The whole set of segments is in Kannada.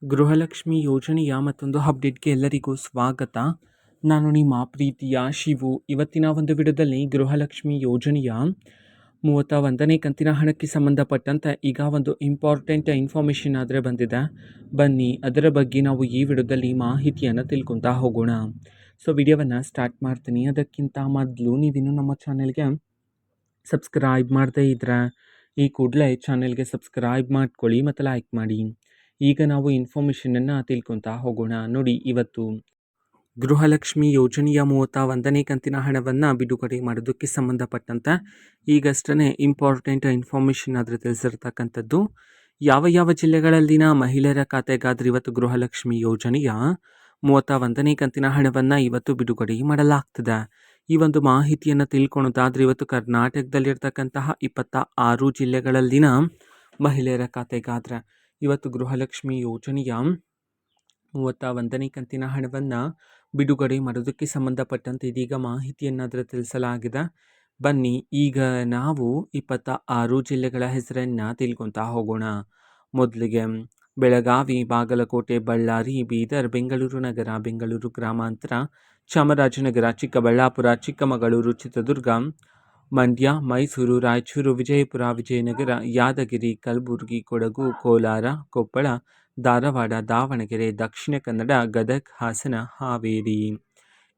ಗೃಹಲಕ್ಷ್ಮಿ ಯೋಜನೆಯ ಮತ್ತೊಂದು ಅಪ್ಡೇಟ್ಗೆ ಎಲ್ಲರಿಗೂ ಸ್ವಾಗತ. ನಾನು ನಿಮ್ಮ ಪ್ರೀತಿಯ ಶಿವು. ಇವತ್ತಿನ ಒಂದು ವಿಡಿಯೋದಲ್ಲಿ ಗೃಹಲಕ್ಷ್ಮಿ ಯೋಜನೆಯ 31ನೇ ಕಂತಿನ ಹಣಕ್ಕೆ ಸಂಬಂಧಪಟ್ಟಂತೆ ಈಗ ಒಂದು ಇಂಪಾರ್ಟೆಂಟ್ ಇನ್ಫಾರ್ಮೇಷನ್ ಆದರೆ ಬಂದಿದೆ. ಬನ್ನಿ ಅದರ ಬಗ್ಗೆ ನಾವು ಈ ವಿಡಿಯೋದಲ್ಲಿ ಮಾಹಿತಿಯನ್ನು ತಿಳ್ಕೊತಾ ಹೋಗೋಣ. ಸೊ ವಿಡಿಯೋವನ್ನು ಸ್ಟಾರ್ಟ್ ಮಾಡ್ತೀನಿ. ಅದಕ್ಕಿಂತ ಮೊದಲು ನೀವಿನ್ನೂ ನಮ್ಮ ಚಾನೆಲ್ಗೆ ಸಬ್ಸ್ಕ್ರೈಬ್ ಮಾಡದೇ ಇದ್ದರೆ ಈ ಕೂಡಲೇ ಚಾನೆಲ್ಗೆ ಸಬ್ಸ್ಕ್ರೈಬ್ ಮಾಡ್ಕೊಳ್ಳಿ ಮತ್ತು ಲೈಕ್ ಮಾಡಿ. ಈಗ ನಾವು ಇನ್ಫಾರ್ಮೇಷನನ್ನು ತಿಳ್ಕೊತಾ ಹೋಗೋಣ. ನೋಡಿ, ಇವತ್ತು ಗೃಹಲಕ್ಷ್ಮಿ ಯೋಜನೆಯ 31ನೇ ಕಂತಿನ ಹಣವನ್ನು ಬಿಡುಗಡೆ ಮಾಡೋದಕ್ಕೆ ಸಂಬಂಧಪಟ್ಟಂತೆ ಈಗಷ್ಟೇ ಇಂಪಾರ್ಟೆಂಟ್ ಇನ್ಫಾರ್ಮೇಷನ್ ಆದರೆ ತಿಳಿಸಿರ್ತಕ್ಕಂಥದ್ದು. ಯಾವ ಜಿಲ್ಲೆಗಳಲ್ಲಿನ ಮಹಿಳೆಯರ ಖಾತೆಗಾದರೆ ಇವತ್ತು ಗೃಹಲಕ್ಷ್ಮಿ ಯೋಜನೆಯ 31ನೇ ಕಂತಿನ ಹಣವನ್ನು ಇವತ್ತು ಬಿಡುಗಡೆ ಮಾಡಲಾಗ್ತದೆ. ಈ ಒಂದು ಮಾಹಿತಿಯನ್ನು ತಿಳ್ಕೊಳೋದಾದರೆ ಇವತ್ತು ಕರ್ನಾಟಕದಲ್ಲಿರ್ತಕ್ಕಂತಹ 26 ಜಿಲ್ಲೆಗಳಲ್ಲಿನ ಮಹಿಳೆಯರ ಖಾತೆಗಾದರೆ ಇವತ್ತು ಗೃಹಲಕ್ಷ್ಮಿ ಯೋಜನೆಯ 31ನೇ ಕಂತಿನ ಹಣವನ್ನು ಬಿಡುಗಡೆ ಮಾಡೋದಕ್ಕೆ ಸಂಬಂಧಪಟ್ಟಂತೆ ಇದೀಗ ಮಾಹಿತಿಯನ್ನಾದರೂ ತಿಳಿಸಲಾಗಿದೆ. ಬನ್ನಿ ಈಗ ನಾವು 26 ಜಿಲ್ಲೆಗಳ ಹೆಸರನ್ನು ತಿಳ್ಕೊತಾ ಹೋಗೋಣ. ಮೊದಲಿಗೆ ಬೆಳಗಾವಿ, ಬಾಗಲಕೋಟೆ, ಬಳ್ಳಾರಿ, ಬೀದರ್, ಬೆಂಗಳೂರು ನಗರ, ಬೆಂಗಳೂರು ಗ್ರಾಮಾಂತರ, ಚಾಮರಾಜನಗರ, ಚಿಕ್ಕಬಳ್ಳಾಪುರ, ಚಿಕ್ಕಮಗಳೂರು, ಚಿತ್ರದುರ್ಗ, ಮಂಡ್ಯ, ಮೈಸೂರು, ರಾಯಚೂರು, ವಿಜಯಪುರ, ವಿಜಯನಗರ, ಯಾದಗಿರಿ, ಕಲಬುರಗಿ, ಕೊಡಗು, ಕೋಲಾರ, ಕೊಪ್ಪಳ, ಧಾರವಾಡ, ದಾವಣಗೆರೆ, ದಕ್ಷಿಣ ಕನ್ನಡ, ಗದಗ, ಹಾಸನ, ಹಾವೇರಿ.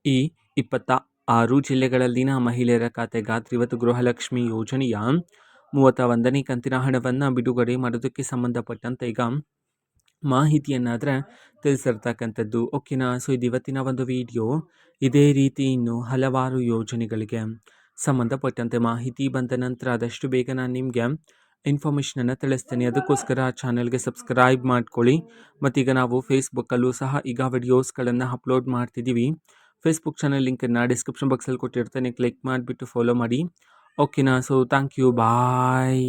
ಈ 26 ಜಿಲ್ಲೆಗಳಲ್ಲಿನ ಮಹಿಳೆಯರ ಖಾತೆಗಾದರೆ ಇವತ್ತು ಗೃಹಲಕ್ಷ್ಮಿ ಯೋಜನೆಯ 31ನೇ ಕಂತಿನ ಹಣವನ್ನು ಬಿಡುಗಡೆ ಮಾಡೋದಕ್ಕೆ ಸಂಬಂಧಪಟ್ಟಂತೆ ಈಗ ಮಾಹಿತಿಯನ್ನಾದರೆ ತಿಳಿಸಿರ್ತಕ್ಕಂಥದ್ದು. ಓಕೆನಾ. ಸೊ ಇದು ಇವತ್ತಿನ ಒಂದು ವಿಡಿಯೋ. ಇದೇ ರೀತಿ ಇನ್ನು ಹಲವಾರು ಯೋಜನೆಗಳಿಗೆ ಸಂಬಂಧಪಟ್ಟಂತೆ ಮಾಹಿತಿ ಬಂದ ನಂತರ ಆದಷ್ಟು ಬೇಗ ನಾನು ನಿಮಗೆ ಇನ್ಫಾರ್ಮೇಷನನ್ನು ತಿಳಿಸ್ತೇನೆ. ಅದಕ್ಕೋಸ್ಕರ ಚಾನಲ್ಗೆ ಸಬ್ಸ್ಕ್ರೈಬ್ ಮಾಡ್ಕೊಳ್ಳಿ. ಮತ್ತೀಗ ನಾವು ಫೇಸ್ಬುಕ್ಕಲ್ಲೂ ಸಹ ಈಗ ವಿಡಿಯೋಸ್ಗಳನ್ನು ಅಪ್ಲೋಡ್ ಮಾಡ್ತಿದ್ದೀವಿ. ಫೇಸ್ಬುಕ್ ಚಾನಲ್ ಲಿಂಕನ್ನು ಡಿಸ್ಕ್ರಿಪ್ಷನ್ ಬಾಕ್ಸಲ್ಲಿ ಕೊಟ್ಟಿರ್ತೇನೆ. ಕ್ಲಿಕ್ ಮಾಡಿಬಿಟ್ಟು ಫಾಲೋ ಮಾಡಿ. ಓಕೆನಾ. So thank you. ಬಾಯ್.